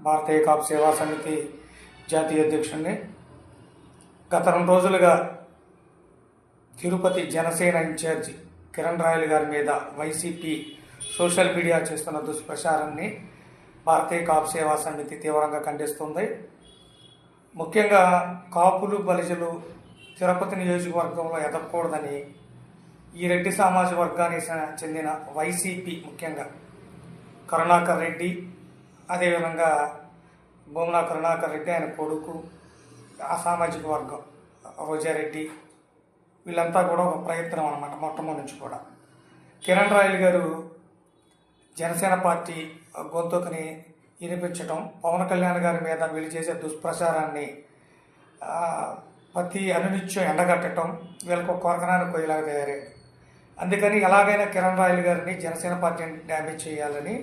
భారతీయ కాపు సేవా సమితి జాతీయ అధ్యక్షుడిని. గత 2 రోజులుగా తిరుపతి జనసేన ఇన్ఛార్జి కిరణ్ రాయల్ గారి మీద వైసీపీ సోషల్ మీడియా చేస్తున్న దుష్ప్రచారాన్ని భారతీయ కాపు సేవా సమితి తీవ్రంగా ఖండిస్తుంది. ముఖ్యంగా కాపులు బలిజలు తిరుపతి నియోజకవర్గంలో ఎదగకూడదని ఈ రెడ్డి సామాజిక వర్గానికి చెందిన వైసీపీ, ముఖ్యంగా కరుణాకర్ రెడ్డి, అదేవిధంగా భూమన కరుణాకర్ రెడ్డి, ఆయన కొడుకు, ఆ సామాజిక వర్గం రోజారెడ్డి, వీళ్ళంతా కూడా ఒక ప్రయత్నం అన్నమాట. మొట్టమొదటి నుంచి కూడా కిరణ్ రాయల్ గారు జనసేన పార్టీ గొంతుకని వినిపించడం, పవన్ కళ్యాణ్ గారి మీద వీళ్ళు చేసే దుష్ప్రచారాన్ని ప్రతి అనునిత్యం ఎండగట్టడం వీళ్ళకు కొరకనాన్ని కొయ్యలాగా తయారయ్యారు. అందుకని ఎలాగైనా కిరణ్ రాయల్ గారిని జనసేన పార్టీని డ్యామేజ్ చేయాలని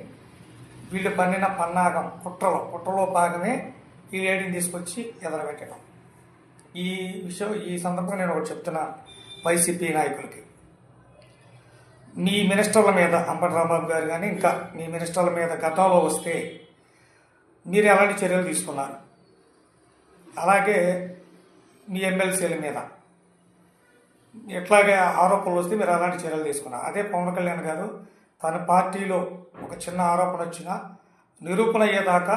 వీళ్ళు పన్నిన పన్నాగం కుట్రలో భాగమే ఈ లేడీని తీసుకొచ్చి ఎదరబెట్టడం. ఈ సందర్భంగా నేను ఒకటి చెప్తున్నా వైసీపీ నాయకులకి, మీ మినిస్టర్ల మీద అంబటి రాంబాబు గారు కానీ ఇంకా మీ మినిస్టర్ల మీద గతంలో వస్తే మీరు ఎలాంటి చర్యలు తీసుకున్నారు, అలాగే మీ ఎమ్మెల్సీల మీద ఎట్లాగే ఆరోపణలు వస్తే మీరు అలాంటి చర్యలు తీసుకున్నారు. అదే పవన్ కళ్యాణ్ గారు తన పార్టీలో ఒక చిన్న ఆరోపణ వచ్చినా నిరూపణ అయ్యేదాకా